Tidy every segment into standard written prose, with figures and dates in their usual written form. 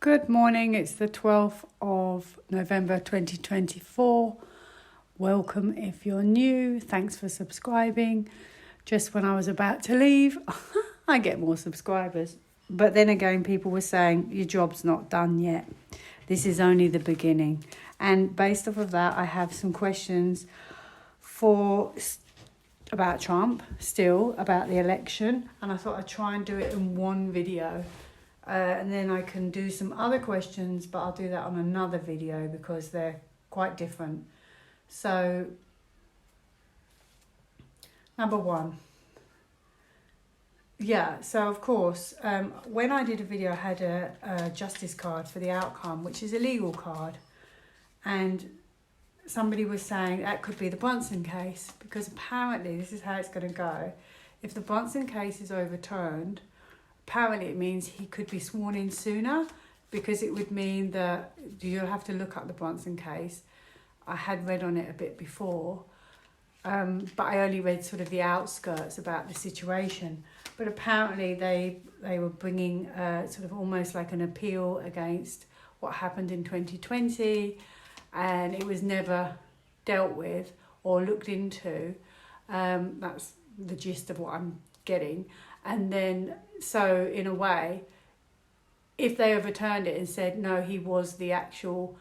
Good morning, it's the 12th of November 2024. Welcome if you're new, thanks for subscribing. Just when I was about to leave, I get more subscribers. But then again, people were saying, your job's not done yet. This is only the beginning. And based off of that, I have some questions about Trump, still, about the election. And I thought I'd try and do it in one video. And then I can do some other questions, but I'll do that on another video because they're quite different. So, number one. Yeah, so of course, when I did a video, I had a justice card for the outcome, which is a legal card. And somebody was saying that could be the Brunson case, because apparently this is how it's going to go. If the Brunson case is overturned, apparently it means he could be sworn in sooner, because it would mean that you'll have to look up the Brunson case. I had read on it a bit before, but I only read sort of the outskirts about the situation. But apparently they were bringing sort of almost like an appeal against what happened in 2020, and it was never dealt with or looked into. That's the gist of what I'm getting. And then, so in a way, if they overturned it and said, no, he was the actual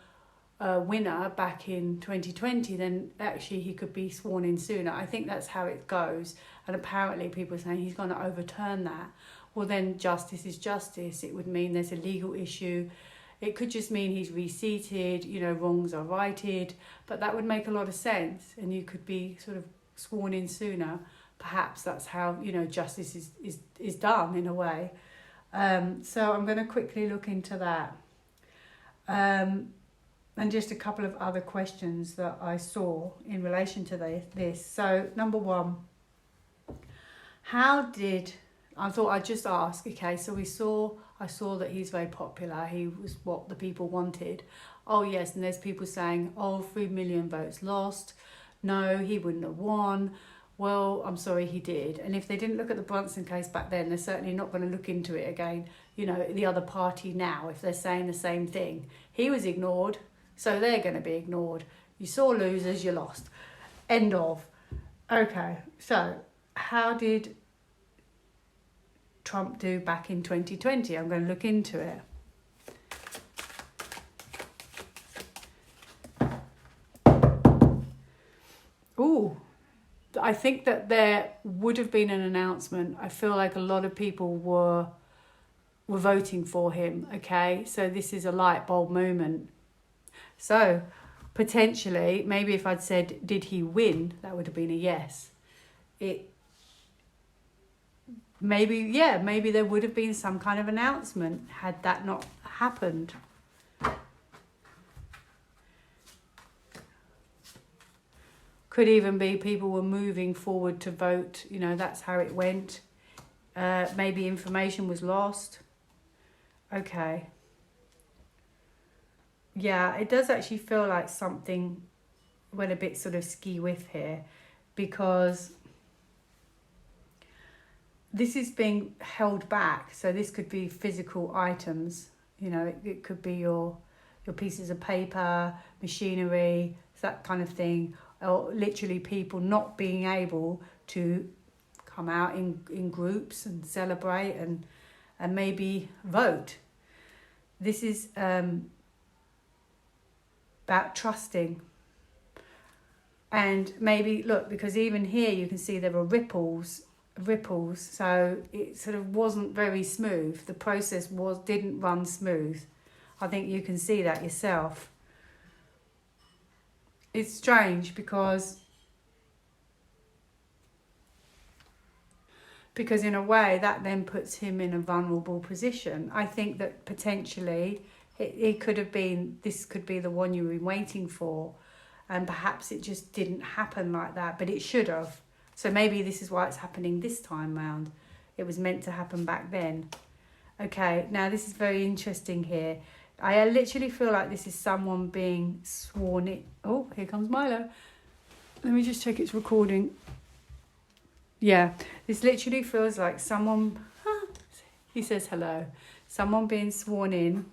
winner back in 2020, then actually he could be sworn in sooner. I think that's how it goes. And apparently people are saying he's going to overturn that. Well, then justice is justice. It would mean there's a legal issue. It could just mean he's reseated, wrongs are righted. But that would make a lot of sense. And you could be sort of sworn in sooner. Perhaps that's how, justice is done in a way. So I'm going to quickly look into that. And just a couple of other questions that I saw in relation to this. So number one, I thought I'd just ask, okay, so I saw that he's very popular. He was what the people wanted. Oh yes, and there's people saying, 3 million votes lost. No, he wouldn't have won. Well, I'm sorry, he did. And if they didn't look at the Brunson case back then, they're certainly not going to look into it again. The other party now, if they're saying the same thing. He was ignored, so they're going to be ignored. You saw losers, you lost. End of. Okay, so how did Trump do back in 2020? I'm going to look into it. Ooh. I think that there would have been an announcement. I feel like a lot of people were voting for him, okay? So this is a light bulb moment. So potentially, maybe if I'd said, did he win? That would have been a yes. Maybe there would have been some kind of announcement had that not happened. Could even be people were moving forward to vote. That's how it went. Maybe information was lost. Okay. Yeah, it does actually feel like something went a bit sort of ski-whiff here, because this is being held back. So this could be physical items. It could be your pieces of paper, machinery, that kind of thing. Or literally people not being able to come out in groups and celebrate and maybe vote. This is about trusting. And maybe, look, because even here you can see there were ripples, so it sort of wasn't very smooth. The process didn't run smooth. I think you can see that yourself. It's strange because in a way that then puts him in a vulnerable position. I think that potentially it could have been, this could be the one you've been waiting for, and perhaps it just didn't happen like that, but it should have. So maybe this is why it's happening this time round. It was meant to happen back then. Okay, now this is very interesting here. I literally feel like this is someone being sworn in. Oh, here comes Milo. Let me just check it's recording. Yeah, this literally feels like someone, he says hello, someone being sworn in,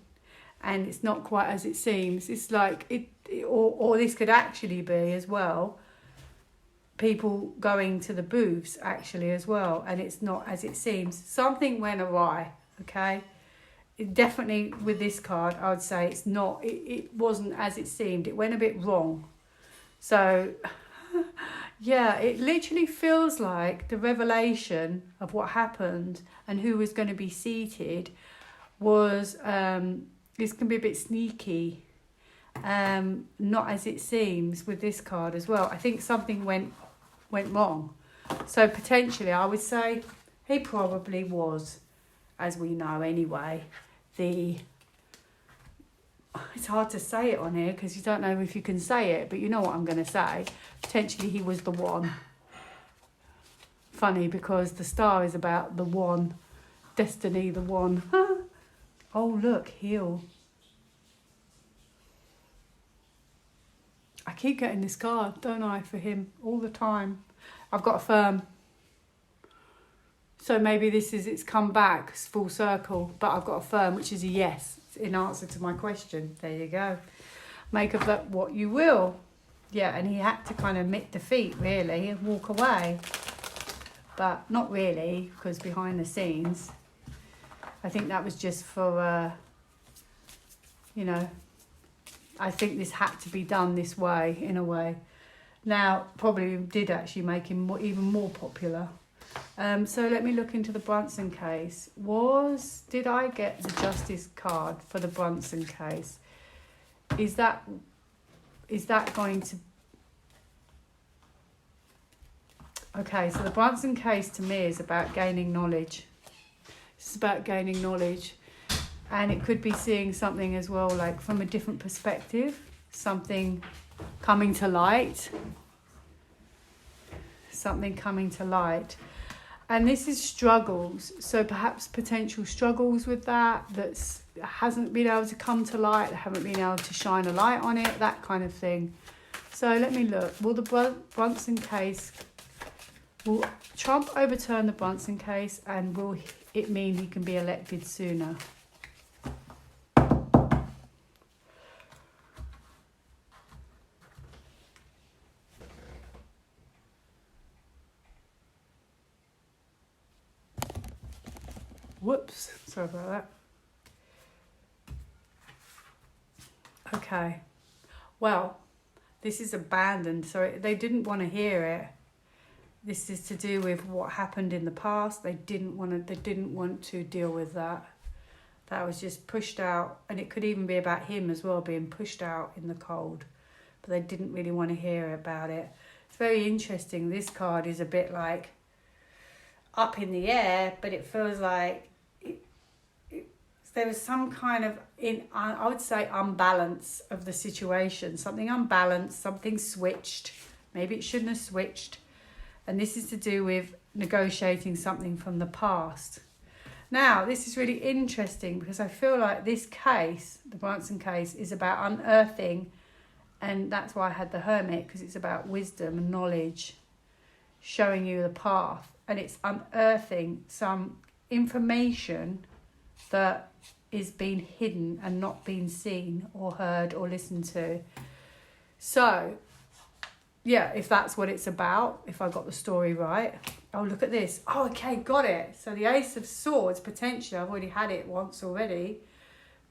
and it's not quite as it seems. It's like or this could actually be as well people going to the booths actually as well, and it's not as it seems. Something went awry, okay? Definitely with this card, I would say it's not. It wasn't as it seemed. It went a bit wrong. So, yeah, it literally feels like the revelation of what happened and who was going to be seated was this can be a bit sneaky. Not as it seems with this card as well. I think something went wrong. So potentially, I would say he probably was, as we know anyway. It's hard to say it on here because you don't know if you can say it, but you know what I'm going to say. Potentially he was the one. Funny because the star is about the one. Destiny, the one. Oh, look, heal. I keep getting this card, don't I, for him all the time. I've got affirm. So maybe it's come back, it's full circle, but I've got affirm, which is a yes in answer to my question. There you go. Make of that what you will. Yeah, and he had to kind of admit defeat, really, and walk away. But not really, because behind the scenes, I think that was just for, I think this had to be done this way, in a way. Now, probably did actually make him even more popular. So let me look into the Brunson case. Did I get the justice card for the Brunson case? Is that going to... Okay, so the Brunson case to me is about gaining knowledge. It's about gaining knowledge. And it could be seeing something as well, like from a different perspective. Something coming to light. Something coming to light. And this is struggles, so perhaps potential struggles with that hasn't been able to come to light, haven't been able to shine a light on it, that kind of thing. So let me look. Will the Brunson case, will Trump overturn the Brunson case, and will it mean he can be elected sooner? Whoops, sorry about that. Okay, well, this is abandoned, so they didn't want to hear it. This is to do with what happened in the past. They didn't want to deal with that. That was just pushed out, and it could even be about him as well, being pushed out in the cold. But they didn't really want to hear about it. It's very interesting. This card is a bit like up in the air, but it feels like there was some kind of, I would say, unbalance of the situation. Something unbalanced, something switched. Maybe it shouldn't have switched. And this is to do with negotiating something from the past. Now, this is really interesting because I feel like this case, the Brunson case, is about unearthing, and that's why I had the Hermit, because it's about wisdom and knowledge, showing you the path. And it's unearthing some information that is being hidden and not being seen or heard or listened to. So, yeah, if that's what it's about, if I got the story right. Oh, look at this. Oh, okay, got it. So the Ace of Swords, potentially, I've already had it once already,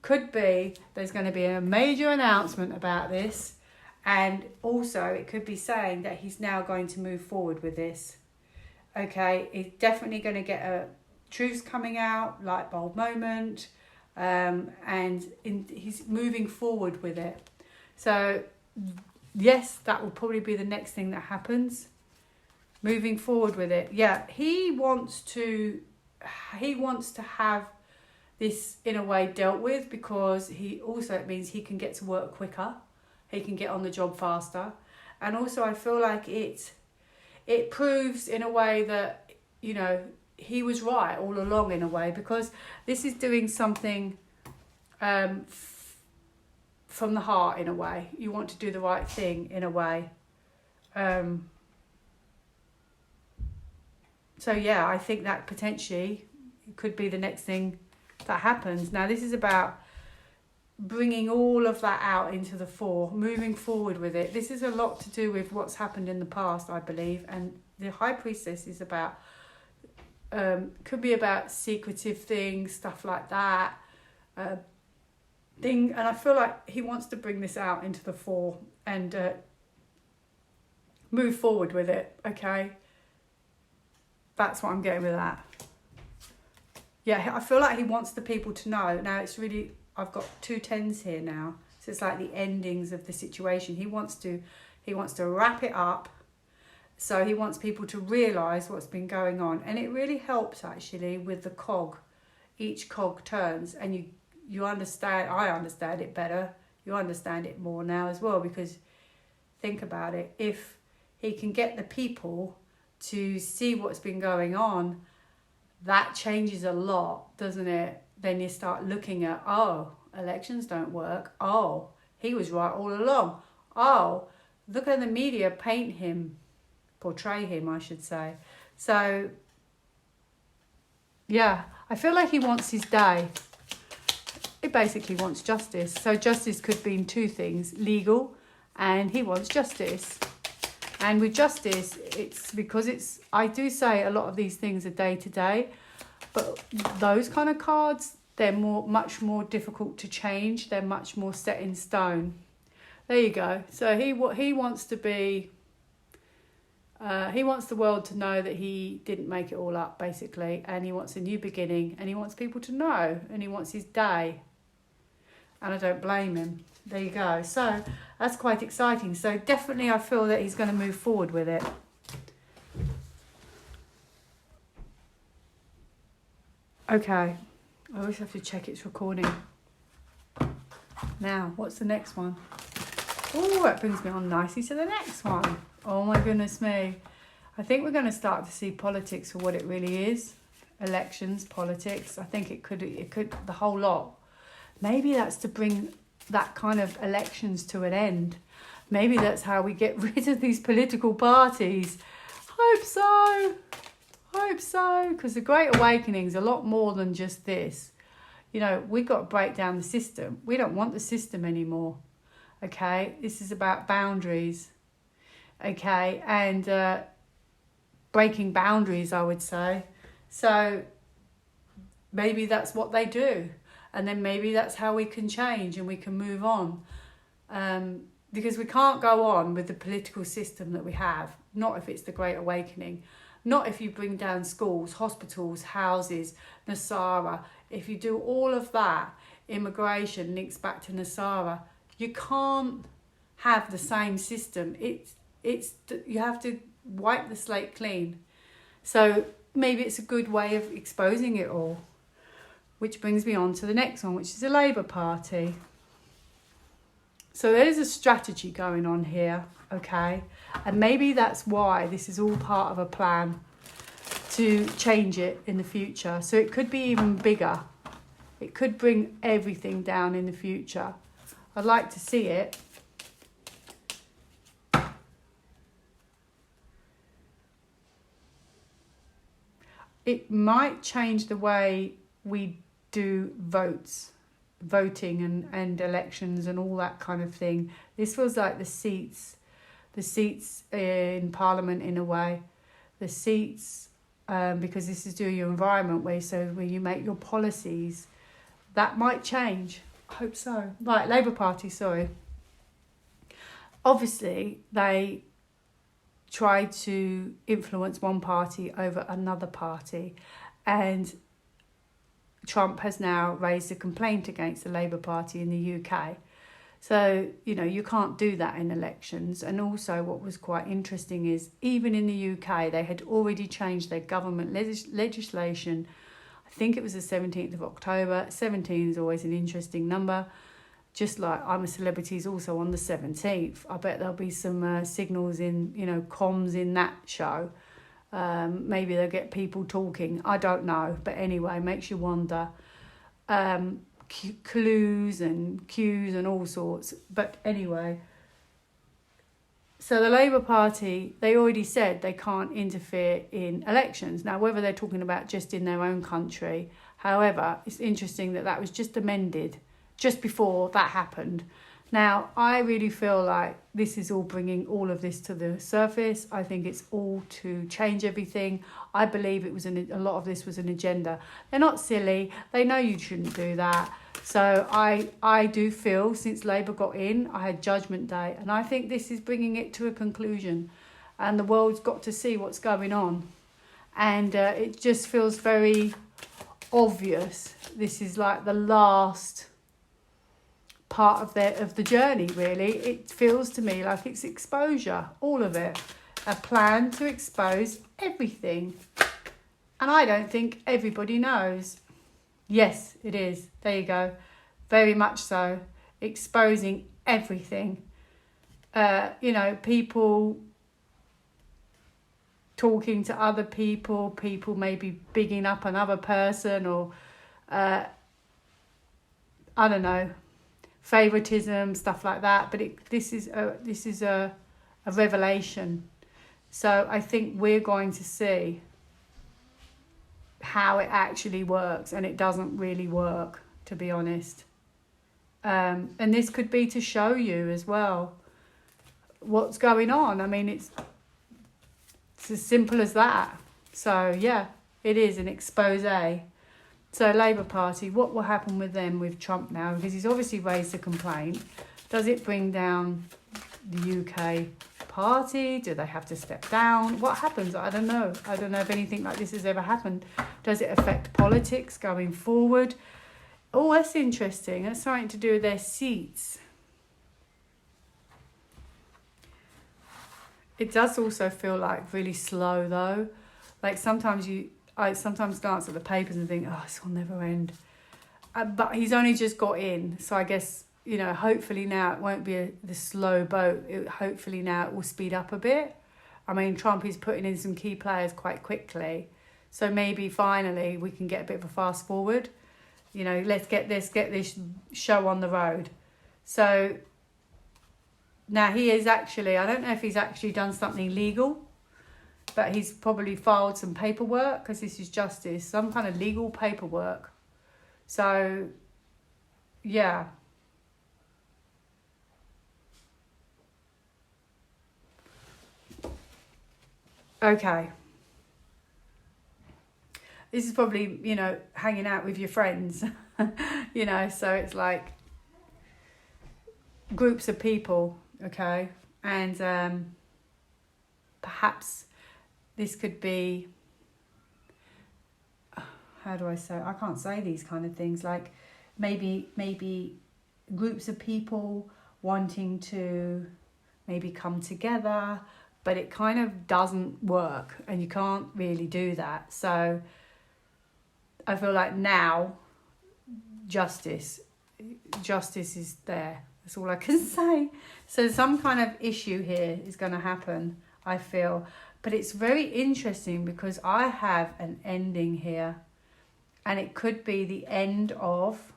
could be there's going to be a major announcement about this. And also, it could be saying that he's now going to move forward with this. Okay, he's definitely going to get a truths coming out, light bulb moment, and he's moving forward with it. So, yes, that will probably be the next thing that happens. Moving forward with it. Yeah, he wants to have this in a way dealt with, because it means he can get to work quicker. He can get on the job faster. And also I feel like it proves in a way that, he was right all along in a way, because this is doing something from the heart in a way. You want to do the right thing in a way. So yeah, I think that potentially could be the next thing that happens. Now this is about bringing all of that out into the fore, moving forward with it. This is a lot to do with what's happened in the past, I believe, and the High Priestess is about, could be about secretive things, stuff like that. And I feel like he wants to bring this out into the fore and move forward with it, okay? That's what I'm getting with that. Yeah, I feel like he wants the people to know. Now it's really, I've got 2 10s here now. So it's like the endings of the situation. He wants to wrap it up. So he wants people to realise what's been going on. And it really helps actually with the cog. Each cog turns and you understand, I understand it better. You understand it more now as well, because think about it. If he can get the people to see what's been going on, that changes a lot, doesn't it? Then you start looking at, oh, elections don't work. Oh, he was right all along. Oh, look at the media portray him, I should say. So, yeah, I feel like he wants his day. He basically wants justice. So justice could mean 2 things, legal, and he wants justice. And with justice, it's because I do say a lot of these things are day to day, but those kind of cards, they're much more difficult to change. They're much more set in stone. There you go. So he wants to be, he wants the world to know that he didn't make it all up, basically, and he wants a new beginning, and he wants people to know, and he wants his day. And I don't blame him. There you go. So that's quite exciting. So definitely I feel that he's going to move forward with it. Okay. I always have to check it's recording. Now, what's the next one? Oh, that brings me on nicely to the next one. Oh my goodness me. I think we're going to start to see politics for what it really is. Elections, politics. I think it could the whole lot. Maybe that's to bring that kind of elections to an end. Maybe that's how we get rid of these political parties. Hope so, because the Great Awakening's a lot more than just this. You know, we've got to break down the system. We don't want the system anymore, okay? This is about boundaries, okay? And breaking boundaries, I would say. So maybe that's what they do. And then maybe that's how we can change and we can move on. Because we can't go on with the political system that we have. Not if it's the Great Awakening. Not if you bring down schools, hospitals, houses, Nesara. If you do all of that, immigration links back to Nesara. You can't have the same system. You have to wipe the slate clean. So maybe it's a good way of exposing it all. Which brings me on to the next one, which is the Labour Party. So there's a strategy going on here, okay? And maybe that's why this is all part of a plan to change it in the future. So it could be even bigger. It could bring everything down in the future. I'd like to see it. It might change the way we do voting and elections and all that kind of thing. This was like the seats in Parliament in a way. The seats, because this is doing your environment way, so when you make your policies, that might change. I hope so. Right, Labour Party, sorry. Obviously, they try to influence one party over another party, and Trump has now raised a complaint against the Labour Party in the UK. So, you know, you can't do that in elections. And also what was quite interesting is even in the UK, they had already changed their government legislation. I think it was the 17th of October. 17 is always an interesting number. Just like I'm a Celebrity is also on the 17th. I bet there'll be some signals in, you know, comms in that show. Maybe they'll get people talking. I don't know. But anyway, makes you wonder. Clues and cues and all sorts. But anyway. So the Labour Party, they already said they can't interfere in elections. Now, whether they're talking about just in their own country. However, it's interesting that was just amended just before that happened. Now, I really feel like this is all bringing all of this to the surface. I think it's all to change everything. I believe it was a lot of this was an agenda. They're not silly. They know you shouldn't do that. So I do feel since Labour got in, I had Judgement Day. And I think this is bringing it to a conclusion. And the world's got to see what's going on. And it just feels very obvious. This is like the last part of the journey, really. It feels to me like it's exposure, all of it. A plan to expose everything. And I don't think everybody knows. Yes, it is. There you go. Very much so. Exposing everything. People talking to other people maybe bigging up another person, or I don't know, favoritism, stuff like that. But this is a revelation. So I think we're going to see how it actually works, and it doesn't really work, to be honest. And this could be to show you as well what's going on. I mean, it's as simple as that. So yeah, it is an expose. So Labour Party, what will happen with them with Trump now? Because he's obviously raised a complaint. Does it bring down the UK party? Do they have to step down? What happens? I don't know. I don't know if anything like this has ever happened. Does it affect politics going forward? Oh, that's interesting. That's something to do with their seats. It does also feel like really slow though. Like I sometimes glance at the papers and think, oh, this will never end. But he's only just got in. So I guess, hopefully now it won't be the slow boat. Hopefully now it will speed up a bit. I mean, Trump is putting in some key players quite quickly. So maybe finally we can get a bit of a fast forward. Let's get this show on the road. So now he is actually, I don't know if he's actually done something legal, but he's probably filed some paperwork, because this is justice, some kind of legal paperwork. So, yeah. Okay. This is probably, hanging out with your friends, so it's like groups of people, okay? And perhaps this could be, how do I say? I can't say these kind of things. Like maybe groups of people wanting to maybe come together, but it kind of doesn't work, and you can't really do that. So I feel like now justice is there. That's all I can say. So some kind of issue here is going to happen, I feel. But it's very interesting because I have an ending here. And it could be the end of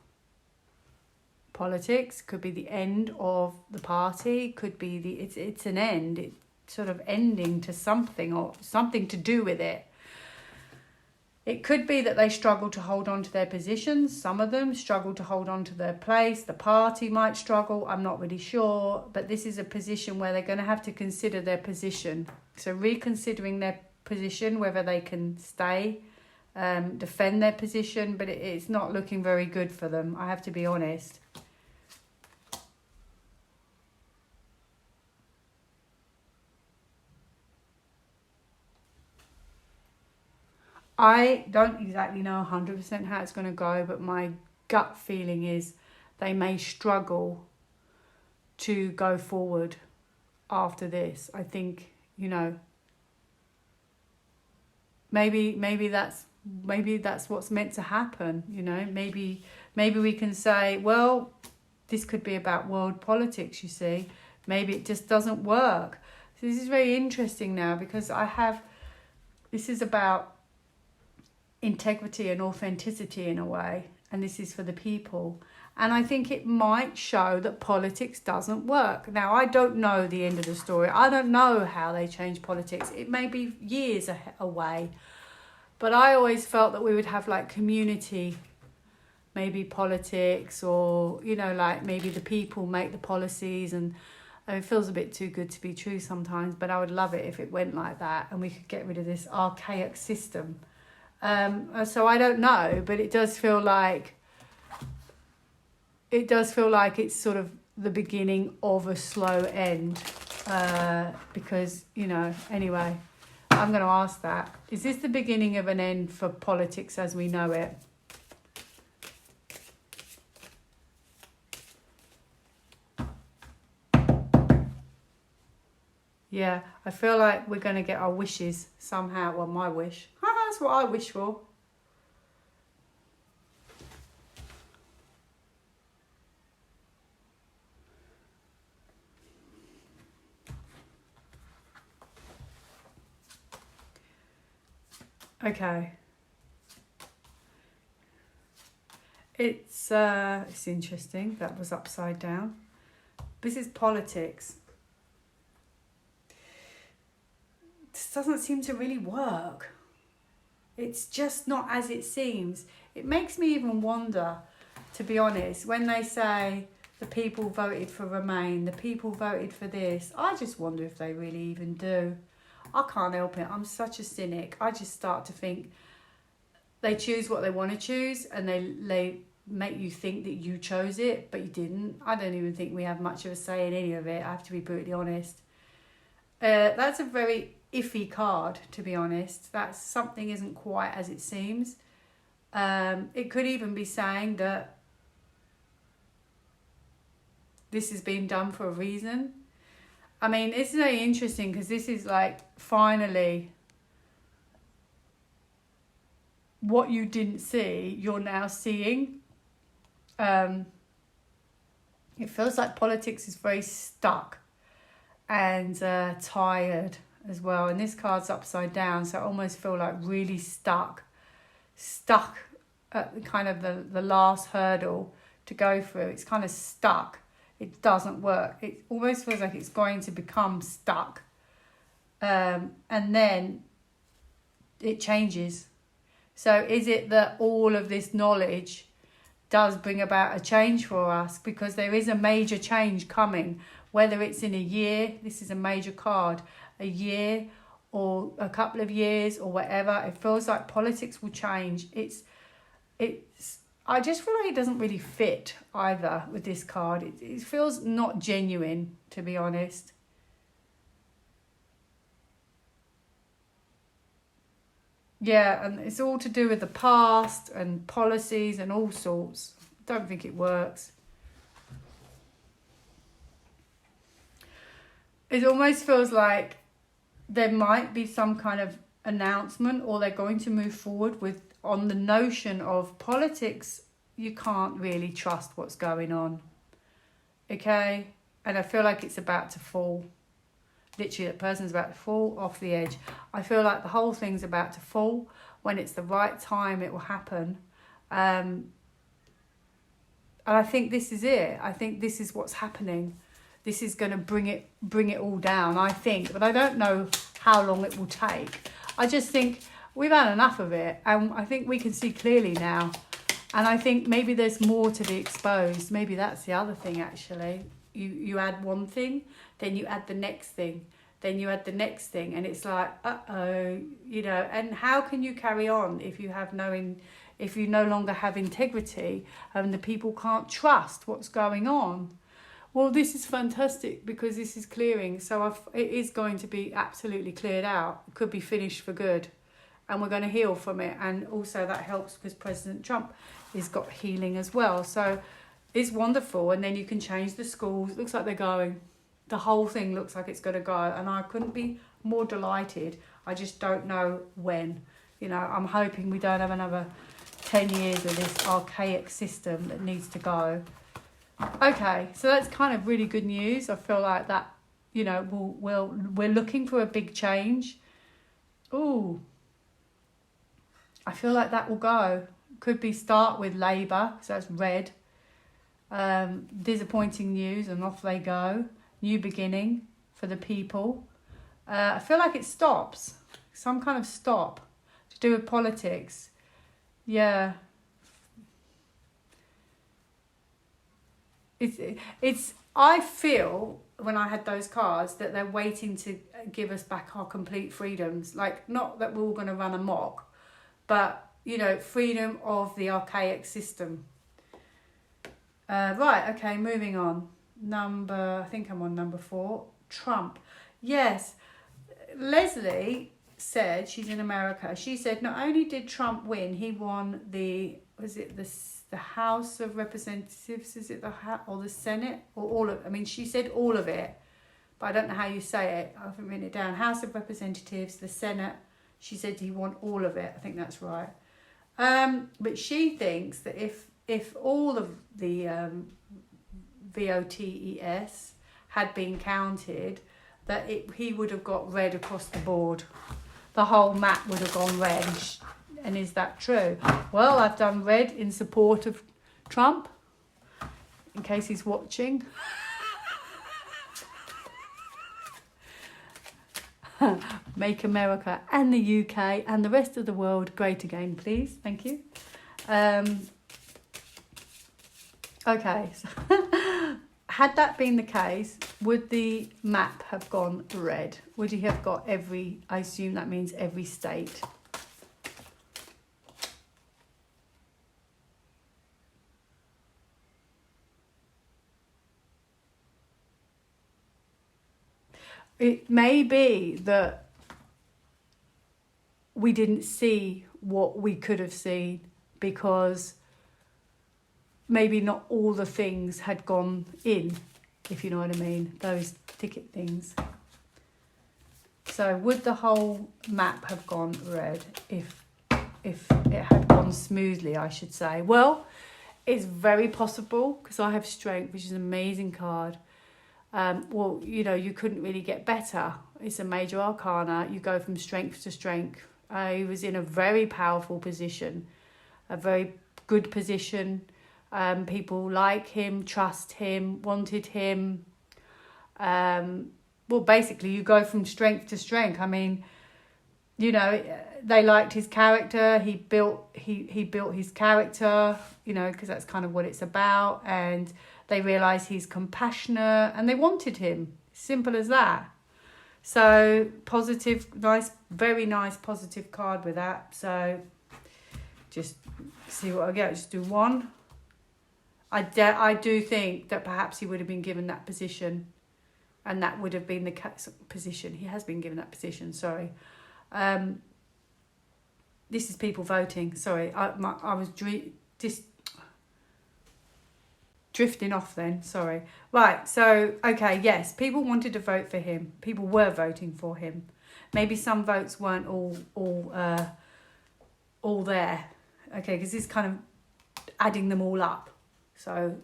politics, could be the end of the party, could be it's an end. It's sort of ending to something, or something to do with it. It could be that they struggle to hold on to their positions. Some of them struggle to hold on to their place. The party might struggle. I'm not really sure. But this is a position where they're going to have to consider their position. So reconsidering their position, whether they can stay, defend their position. But it's not looking very good for them, I have to be honest. I don't exactly know 100% how it's going to go, but my gut feeling is they may struggle to go forward after this. I think, maybe that's what's meant to happen. Maybe we can say, well, this could be about world politics, you see. Maybe it just doesn't work. So this is very interesting now, because this is about integrity and authenticity in a way, and this is for the people. And I think it might show that politics doesn't work. Now, I don't know the end of the story. I don't know how they change politics. It may be years away. But I always felt that we would have like community maybe politics, or, you know, like maybe the people make the policies, and it feels a bit too good to be true sometimes, but I would love it if it went like that and we could get rid of this archaic system. So I don't know, but it does feel like it's sort of the beginning of a slow end, because, you know, anyway, I'm going to ask that. Is this the beginning of an end for politics as we know it? Yeah, I feel like we're going to get our wishes somehow. Well, my wish. That's what I wish for. Okay. It's interesting. That was upside down. This is politics. This doesn't seem to really work. It's just not as it seems. It makes me even wonder, to be honest, when they say the people voted for Remain, the people voted for this, I just wonder if they really even do. I can't help it. I'm such a cynic. I just start to think they choose what they want to choose, and they make you think that you chose it, but you didn't. I don't even think we have much of a say in any of it. I have to be brutally honest. That's a very iffy card, to be honest. That something isn't quite as it seems. It could even be saying that this is being done for a reason. I mean, it's very interesting because this is like finally what you didn't see, you're now seeing. It feels like politics is very stuck and tired as well. And this card's upside down, so I almost feel like really stuck at kind of the last hurdle to go through. It's kind of stuck. It doesn't work. It almost feels like it's going to become stuck. And then it changes. So is it that all of this knowledge does bring about a change for us? Because there is a major change coming, whether it's in a year, this is a major card, a year or a couple of years or whatever. It feels like politics will change. I just feel like it doesn't really fit either with this card. It feels not genuine, to be honest. Yeah, and it's all to do with the past and policies and all sorts. Don't think it works. It almost feels like there might be some kind of announcement, or they're going to move forward with on the notion of politics. You can't really trust what's going on. Okay? And I feel like it's about to fall. Literally, that person's about to fall off the edge. I feel like the whole thing's about to fall. When it's the right time, it will happen. And I think this is it. I think this is what's happening. This is going to bring it all down, I think. But I don't know how long it will take. I just think we've had enough of it. And I think we can see clearly now. And I think maybe there's more to be exposed. Maybe that's the other thing, actually. You add one thing, then you add the next thing, then you add the next thing. And it's like, uh-oh, you know. And how can you carry on if you have if you no longer have integrity and the people can't trust what's going on? Well, this is fantastic because this is clearing. So it is going to be absolutely cleared out. It could be finished for good. And we're going to heal from it. And also that helps because President Trump has got healing as well. So it's wonderful. And then you can change the schools. It looks like they're going. The whole thing looks like it's going to go. And I couldn't be more delighted. I just don't know when. You know, I'm hoping we don't have another 10 years of this archaic system that needs to go. Okay, so that's kind of really good news. I feel like that, you know, we're looking for a big change. Ooh, I feel like that will go. Could be start with Labour, so that's red. Disappointing news, and off they go. New beginning for the people. I feel like it stops. Some kind of stop to do with politics. Yeah. It's. I feel when I had those cards that they're waiting to give us back our complete freedoms. Like, not that we're all going to run amok, but, you know, freedom of the archaic system. Right, okay, moving on. I think I'm on number 4. Trump. Yes, Leslie said, she's in America, she said not only did Trump win, he won the House of Representatives, is it or the Senate, or all of, I mean, she said all of it, but I don't know how you say it, I haven't written it down. House of Representatives, the Senate, she said he won all of it, I think that's right. But she thinks that if all of the votes had been counted, that he would have got red across the board. The whole map would have gone red. And is that true? Well, I've done red in support of Trump, in case he's watching. Make America and the UK and the rest of the world great again, please. Thank you. Okay. So had that been the case, would the map have gone red? Would he have got every, I assume that means every state? It may be that we didn't see what we could have seen because maybe not all the things had gone in, if you know what I mean, those ticket things. So would the whole map have gone red if it had gone smoothly, I should say? Well, it's very possible because I have Strength, which is an amazing card. Well, you know, you couldn't really get better. It's a major arcana. You go from strength to strength. He was in a very powerful position, a very good position. People like him, trust him, wanted him. Well, basically, you go from strength to strength. I mean, you know, they liked his character. He built his character, you know, because that's kind of what it's about. And they realise he's compassionate and they wanted him. Simple as that. So positive, nice, very nice positive card with that. So just see what I get. Just do one. I do think that perhaps he would have been given that position, and that would have been the position. He has been given that position, sorry. This is people voting. Sorry, I was just drifting off then, sorry. Right, so, okay, yes, people wanted to vote for him. People were voting for him. Maybe some votes weren't all there. Okay, because this is kind of adding them all up. So,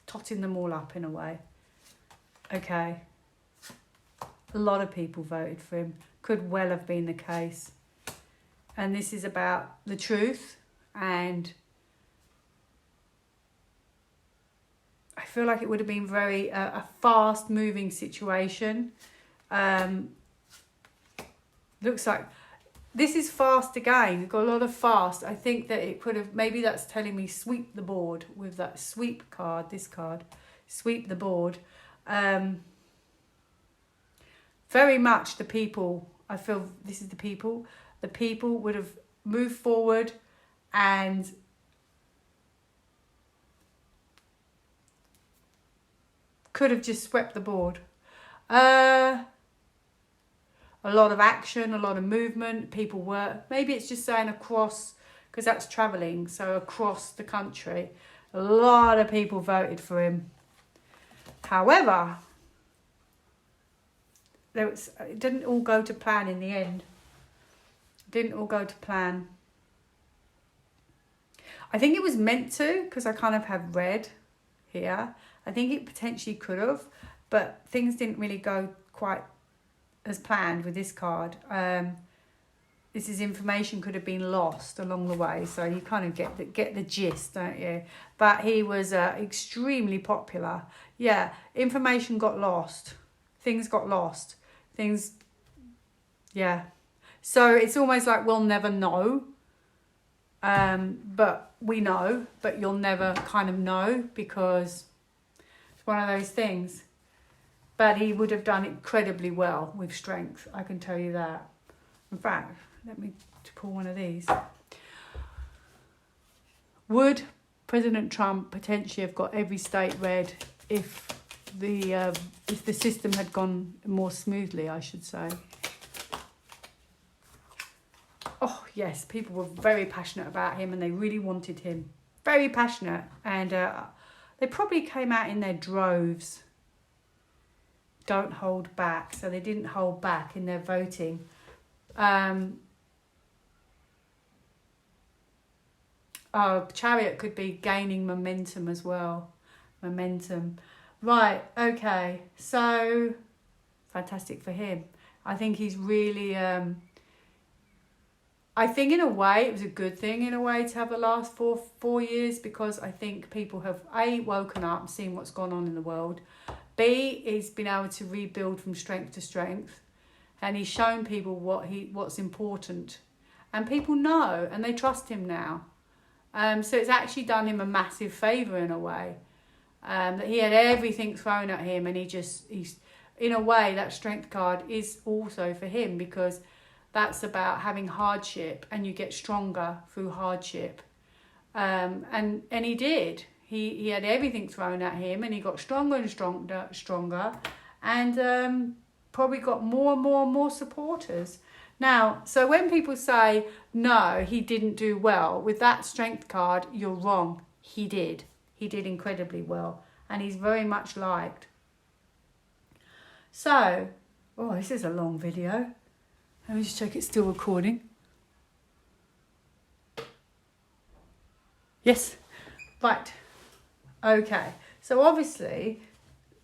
totting them all up in a way. Okay. A lot of people voted for him. Could well have been the case. And this is about the truth, and I feel like it would have been very a fast-moving situation. Looks like this is fast again. We've got a lot of fast. I think that it could have, maybe that's telling me sweep the board with that sweep card, this card. Sweep the board. Very much the people, I feel this is the people. The people would have moved forward and could have just swept the board. A lot of action, a lot of movement. People were, maybe it's just saying across, because that's travelling, so across the country. A lot of people voted for him. However, it didn't all go to plan in the end. Didn't all go to plan. I think it was meant to, because I kind of have red here. I think it potentially could have, but things didn't really go quite as planned with this card. This is information could have been lost along the way, so you kind of get the gist, don't you? But he was extremely popular. Yeah, information got lost. Things got lost. Yeah. So it's almost like we'll never know But we know, but you'll never kind of know because it's one of those things. But he would have done incredibly well with strength, I can tell you that. In fact, let me pull one of these. Would President Trump potentially have got every state red if the system had gone more smoothly, I should say? Oh, yes, people were very passionate about him and they really wanted him. Very passionate. And they probably came out in their droves. Don't hold back. So they didn't hold back in their voting. Chariot could be gaining momentum as well. Momentum. Right, okay. So, fantastic for him. I think he's really... I think in a way it was a good thing in a way to have the last four years because I think people have A, woken up and seen what's gone on in the world. B, he's been able to rebuild from strength to strength and he's shown people what's important. And people know and they trust him now. So it's actually done him a massive favour in a way. That he had everything thrown at him and he's in a way that strength card is also for him because that's about having hardship and you get stronger through hardship. And he did. He had everything thrown at him and he got stronger and stronger and probably got more and more supporters. Now, so when people say, no, he didn't do well, with that strength card, you're wrong. He did. He did incredibly well and he's very much liked. So, oh, this is a long video. Let me just check it's still recording. Yes. Right. Okay. So obviously,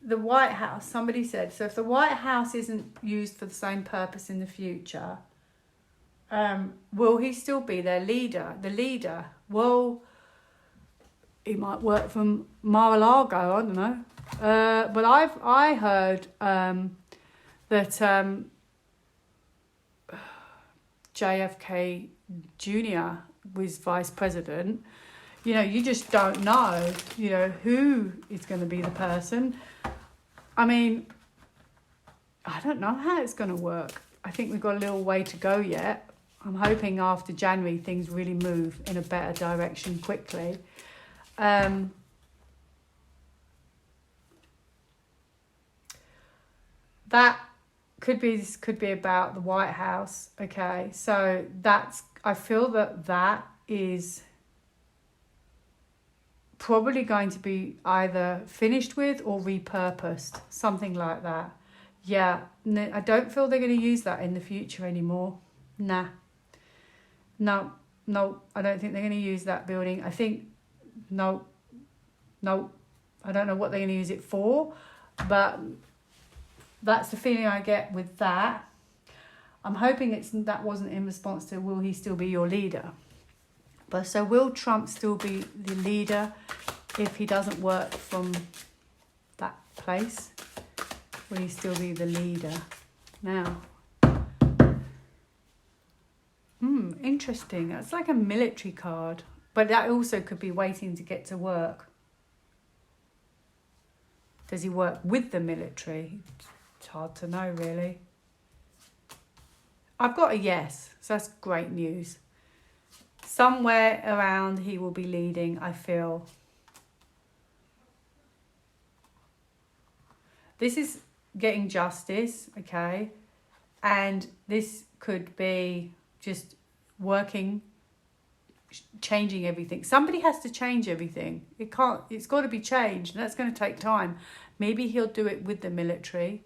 the White House, somebody said, so if the White House isn't used for the same purpose in the future, will he still be their leader? The leader? Well, he might work from Mar-a-Lago, I don't know. But I heard that... JFK Jr. was vice president. You know, you just don't know, who is going to be the person. I mean, I don't know how it's going to work. I think we've got a little way to go yet. I'm hoping after January things really move in a better direction quickly. That could be about the White House. Okay, so I feel that is probably going to be either finished with or repurposed, something like that. Yeah, I don't feel they're going to use that in the future anymore. Nah. No, I don't think they're going to use that building. I think, no, I don't know what they're going to use it for, but that's the feeling I get with that. I'm hoping that wasn't in response to will he still be your leader? But so will Trump still be the leader if he doesn't work from that place? Will he still be the leader? Now, interesting. That's like a military card, but that also could be waiting to get to work. Does he work with the military? It's hard to know, really. I've got a yes, so that's great news. Somewhere around he will be leading, I feel. This is getting justice, okay? And this could be just working, changing everything. Somebody has to change everything. It's got to be changed, and that's going to take time. Maybe he'll do it with the military.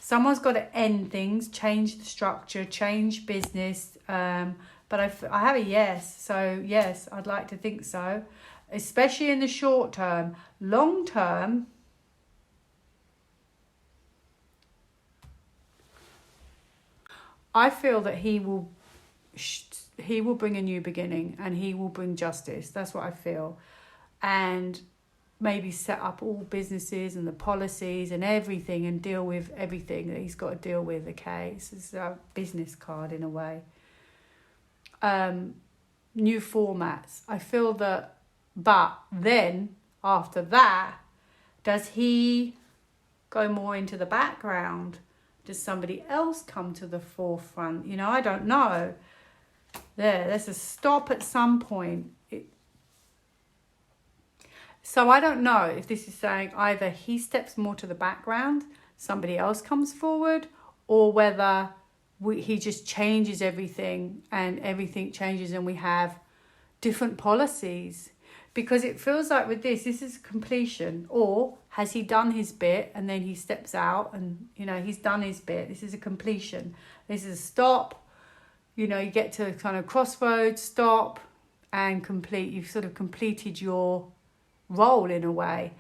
Someone's got to end things, change the structure, change business. But I have a yes. So, yes, I'd like to think so. Especially in the short term. Long term, I feel that he will bring a new beginning and he will bring justice. That's what I feel. And maybe set up all businesses and the policies and everything and deal with everything that he's got to deal with, okay? This is a business card in a way. new formats. I feel that, but then after that, does he go more into the background? Does somebody else come to the forefront? You know, I don't know. There's a stop at some point. So I don't know if this is saying either he steps more to the background, somebody else comes forward, or whether he just changes everything and everything changes and we have different policies. Because it feels like with this is completion. Or has he done his bit and then he steps out and, you know, he's done his bit. This is a completion. This is a stop. You know, you get to kind of crossroads, stop and complete. You've sort of completed your role in a way.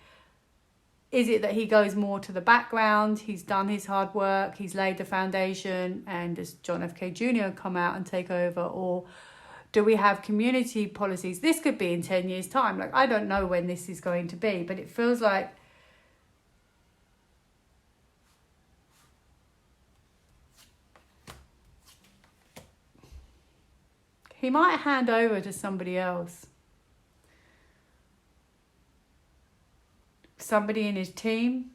Is it that he goes more to the background? He's done his hard work. He's laid the foundation. And does John FK Jr. come out and take over? Or do we have community policies? This could be in 10 years' time. Like, I don't know when this is going to be, but it feels like he might hand over to somebody else. Somebody in his team.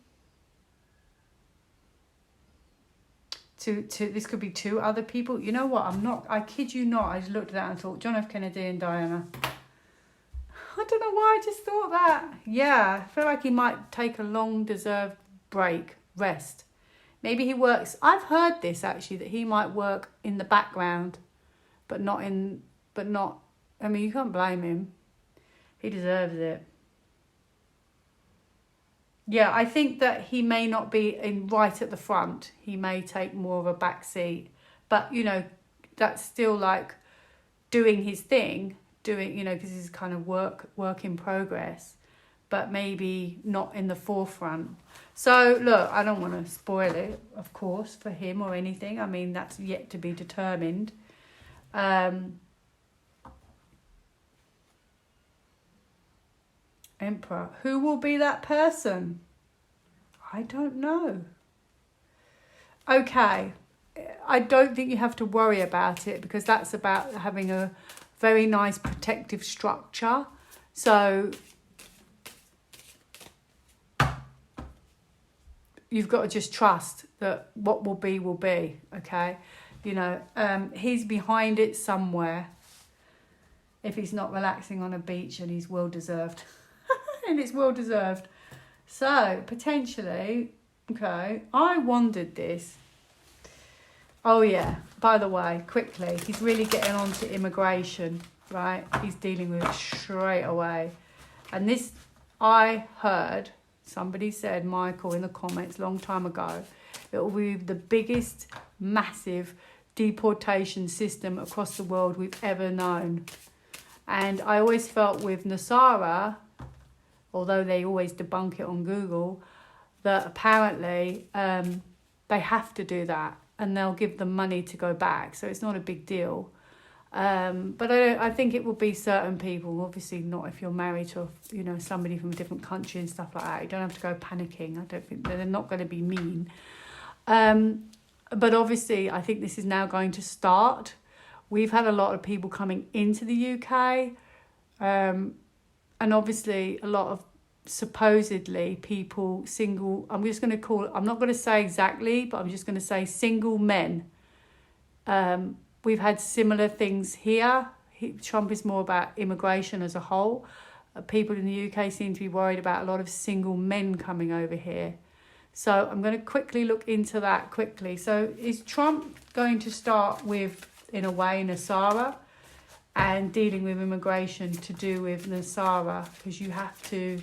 This could be 2 other people. You know what? I kid you not. I just looked at that and thought, John F. Kennedy and Diana. I don't know why I just thought that. Yeah, I feel like he might take a long deserved break, rest. Maybe he works. I've heard this actually, that he might work in the background, but not, I mean, you can't blame him. He deserves it. Yeah, I think that he may not be right at the front. He may take more of a back seat. But, you know, that's still like doing his thing, you know, because he's kind of work in progress, but maybe not in the forefront. So, look, I don't want to spoil it, of course, for him or anything. I mean, that's yet to be determined. Emperor. Who will be that person? I don't know. Okay. I don't think you have to worry about it because that's about having a very nice protective structure. So you've got to just trust that what will be, okay? You know, he's behind it somewhere if he's not relaxing on a beach, and he's well-deserved. And it's well-deserved. So, potentially, okay, I wondered this. Oh, yeah, by the way, quickly, he's really getting on to immigration, right? He's dealing with it straight away. And this, I heard, somebody said, Michael, in the comments, long time ago, it will be the biggest, massive deportation system across the world we've ever known. And I always felt with Nesara, although they always debunk it on Google, that apparently they have to do that and they'll give them money to go back. So it's not a big deal. But I think it will be certain people, obviously not if you're married to, you know, somebody from a different country and stuff like that. You don't have to go panicking. I don't think they're not going to be mean. But obviously, I think this is now going to start. We've had a lot of people coming into the UK. And obviously a lot of supposedly people, single, I'm just going to call it, I'm not going to say exactly, but I'm just going to say single men. We've had similar things here. Trump is more about immigration as a whole. People in the UK seem to be worried about a lot of single men coming over here. So I'm going to quickly look into that quickly. So is Trump going to start with, in a way, Nesara? And dealing with immigration to do with Nesara, because you have to...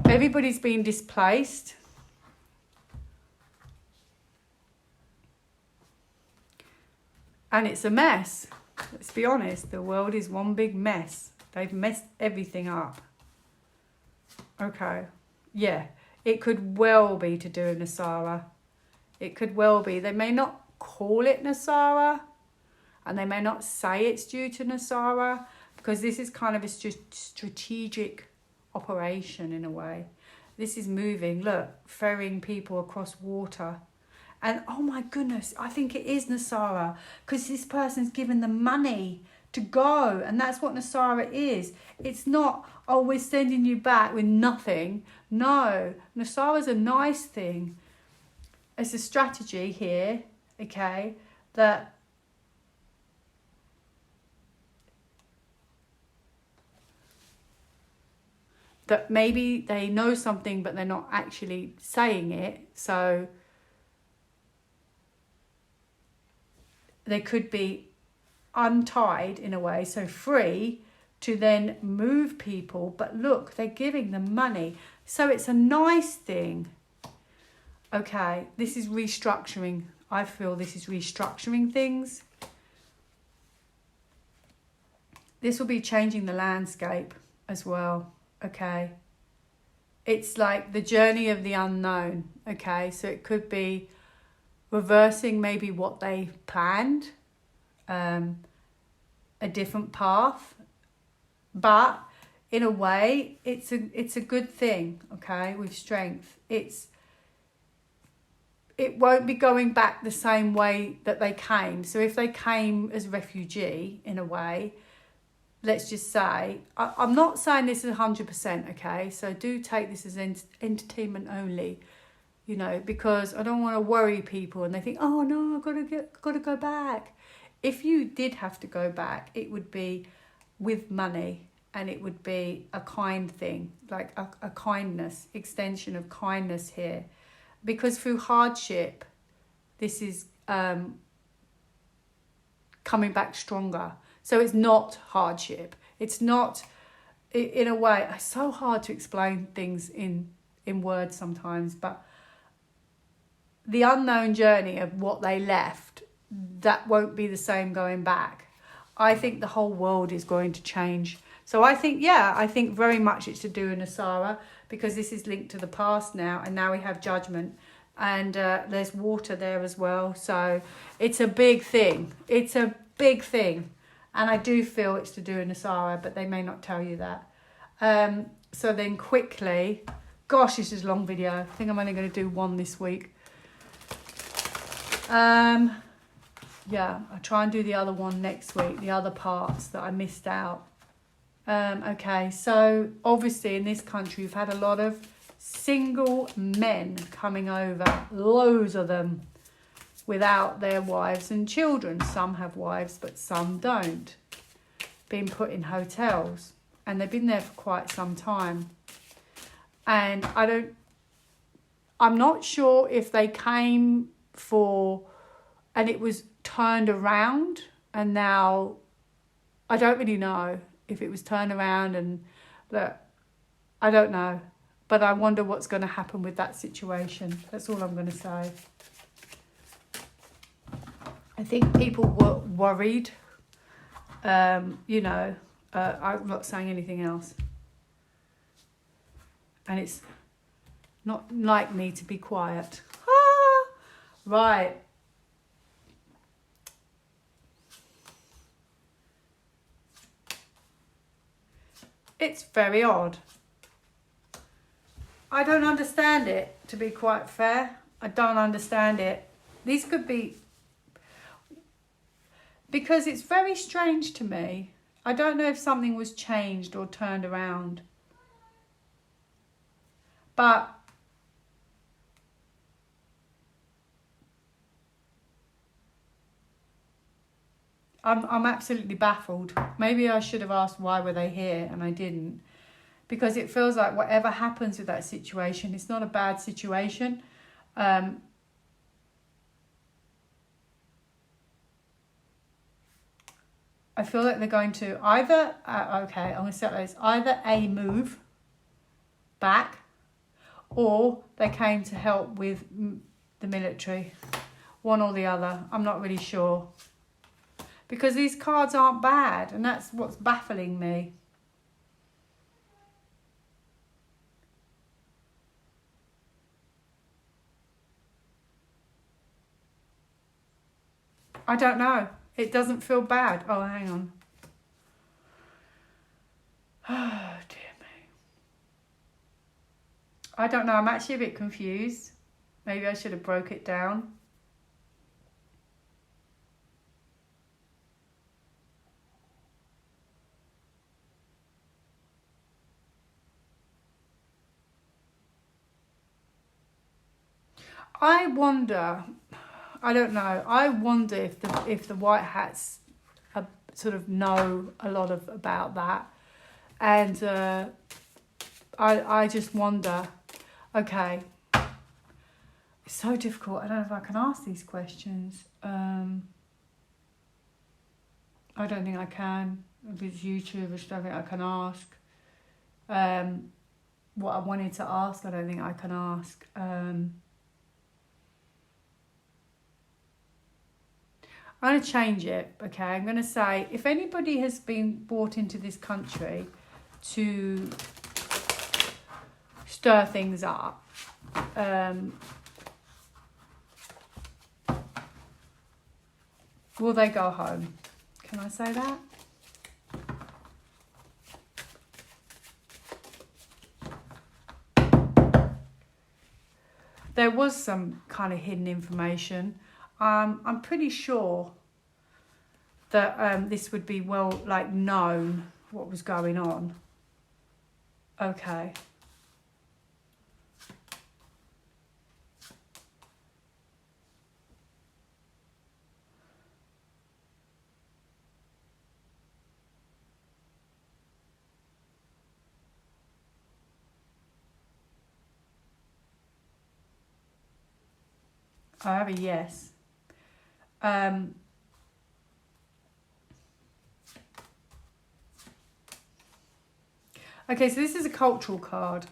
Everybody's been displaced. And it's a mess. Let's be honest, the world is one big mess. They've messed everything up. Okay, yeah. It could well be to do with Nesara. It could well be. They may not call it Nesara, and they may not say it's due to Nesara, because this is kind of a strategic operation in a way. This is moving, look, ferrying people across water. And oh my goodness, I think it is Nesara, because this person's given them money to go, and that's what Nesara is. It's not, oh, we're sending you back with nothing. No, Nesara's a nice thing. It's a strategy here, okay, that maybe they know something but they're not actually saying it, so they could be untied in a way, so free to then move people. But look, they're giving them money, so it's a nice thing. Okay, this is restructuring. I feel this is restructuring things. This will be changing the landscape as well. Okay, it's like the journey of the unknown. Okay, so it could be reversing maybe what they planned, a different path, but in a way it's a good thing. Okay, with strength, it won't be going back the same way that they came. So if they came as refugee, in a way, let's just say, I'm not saying this is 100%, okay? So do take this as entertainment only, you know, because I don't want to worry people and they think, oh no, I've got to go back. If you did have to go back, it would be with money, and it would be a kind thing, like a kindness, extension of kindness here. Because through hardship, this is coming back stronger. So it's not hardship. It's not, in a way, it's so hard to explain things in words sometimes, but the unknown journey of what they left, that won't be the same going back. I think the whole world is going to change. So I think very much it's to do with Nesara, because this is linked to the past now, and now we have Judgement, and there's water there as well. So it's a big thing. It's a big thing. And I do feel it's to do with Nesara, but they may not tell you that. So then quickly, gosh, this is a long video. I think I'm only going to do one this week. Yeah, I'll try and do the other one next week, the other parts that I missed out. Okay, so obviously in this country, we've had a lot of single men coming over, loads of them, without their wives and children. Some have wives, but some don't. Being put in hotels, and they've been there for quite some time. And I'm not sure if they came for, and it was turned around, and now I don't really know if it was turned around, and that I don't know. But I wonder what's going to happen with that situation. That's all I'm going to say. I think people were worried, you know, I'm not saying anything else. And it's not like me to be quiet. Ah! Right. It's very odd. I don't understand it, to be quite fair. I don't understand it. These could be... Because it's very strange to me. I don't know if something was changed or turned around. But I'm absolutely baffled. Maybe I should have asked why were they here, and I didn't. Because it feels like whatever happens with that situation, it's not a bad situation. I feel like they're going to either, okay, I'm going to set those, either A, move back, or they came to help with the military. One or the other. I'm not really sure. Because these cards aren't bad, and that's what's baffling me. I don't know. It doesn't feel bad. Oh, hang on. Oh, dear me. I don't know. I'm actually a bit confused. Maybe I should have broke it down. I wonder, I don't know, I wonder if the white hats sort of know a lot about that. And I just wonder, okay, it's so difficult. I don't know if I can ask these questions. I don't think I can. If it's YouTube, I just don't think I can ask. What I wanted to ask, I don't think I can ask. I'm going to change it, okay? I'm going to say, if anybody has been brought into this country to stir things up, will they go home? Can I say that? There was some kind of hidden information. I'm pretty sure that this would be well, like, known what was going on. Okay. I have a yes. Okay, so this is a cultural card.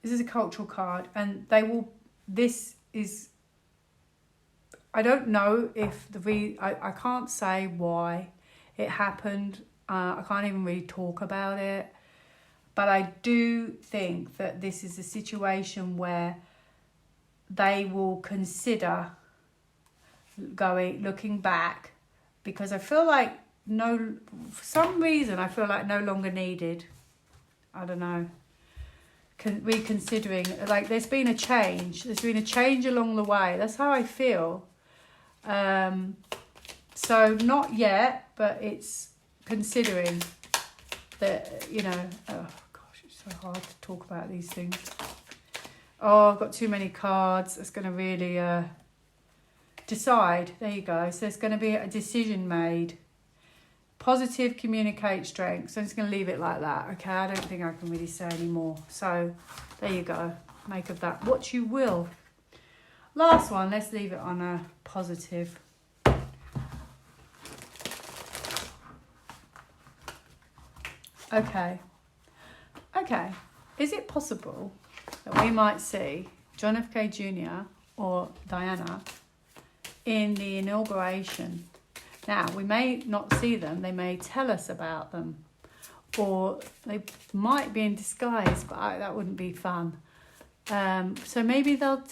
This is a cultural card, and they will, this is, I don't know if I can't say why it happened. I can't even really talk about it. But I do think that this is a situation where they will consider looking back, because I feel like for some reason, I feel like no longer needed. I don't know. Reconsidering, like, there's been a change. There's been a change along the way. That's how I feel. So not yet, but it's considering that, you know, oh gosh, it's so hard to talk about these things. Oh, I've got too many cards. It's going to really decide. There you go. So there's going to be a decision made. Positive, communicate, strength. So I'm just going to leave it like that. Okay, I don't think I can really say any more. So there you go. Make of that what you will. Last one, let's leave it on a positive. Okay. Is it possible that we might see John FK Jr. or Diana in the inauguration? Now, we may not see them. They may tell us about them. Or they might be in disguise, but that wouldn't be fun. So maybe they'll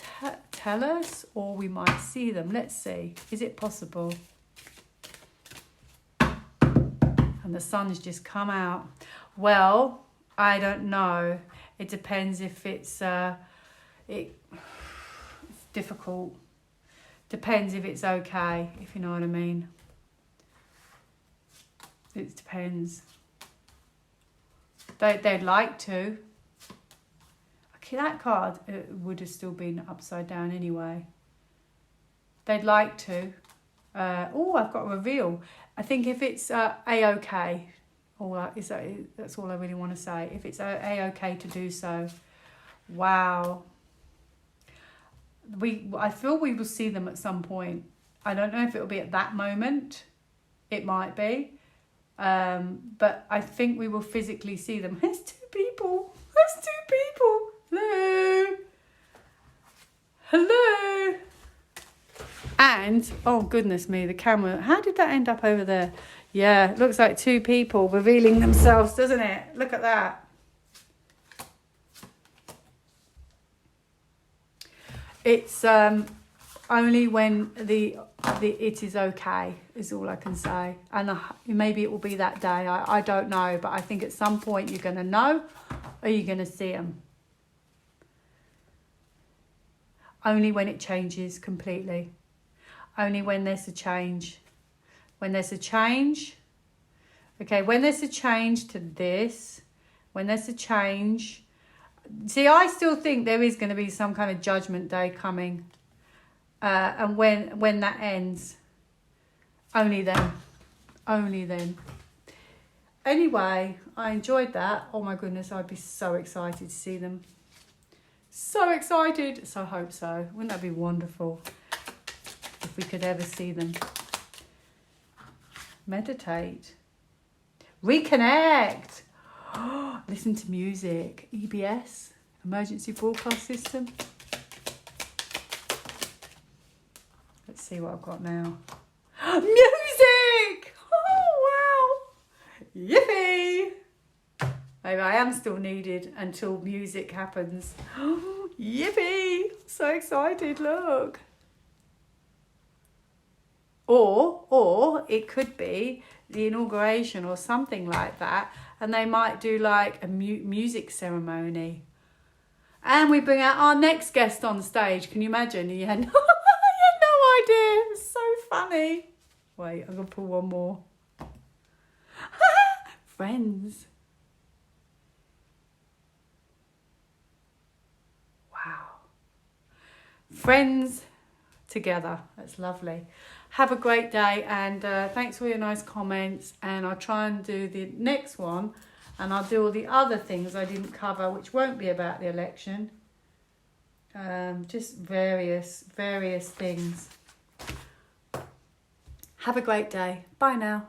tell us, or we might see them. Let's see. Is it possible? And the sun's just come out. Well, I don't know. It depends if it's difficult. Depends if it's okay, if you know what I mean. It depends. They'd like to. Okay, that card would have still been upside down anyway. They'd like to. Oh, I've got a reveal. I think if it's A-OK, that's all I really want to say. If it's A-OK to do so. Wow. I feel we will see them at some point. I don't know if it'll be at that moment. It might be. But I think we will physically see them. There's two people. Hello. Hello. And, oh goodness me, the camera. How did that end up over there? Yeah, it looks like two people revealing themselves, doesn't it? Look at that. It's only when it is okay is all I can say. And maybe it will be that day. I don't know. But I think at some point you're going to know, or you're going to see them. Only when it changes completely. Only when there's a change. when there's a change. Okay, when there's a change to this, when there's a change. See, I still think there is going to be some kind of judgment day coming. And when that ends, only then. Only then. Anyway, I enjoyed that. Oh my goodness, I'd be so excited to see them. So excited. So I hope so. Wouldn't that be wonderful if we could ever see them? Meditate. Reconnect. Listen to music. EBS. Emergency Broadcast System. Let's see what I've got now. Music! Oh, wow. Yippee! Maybe I am still needed until music happens. Yippee! So excited, look. Or it could be the inauguration or something like that. And they might do like a music ceremony. And we bring out our next guest on stage. Can you imagine? You had no idea. It was so funny. Wait, I'm going to pull one more. Friends. Wow. Friends together. That's lovely. Have a great day, and thanks for your nice comments, and I'll try and do the next one, and I'll do all the other things I didn't cover, which won't be about the election. Just various things. Have a great day. Bye now.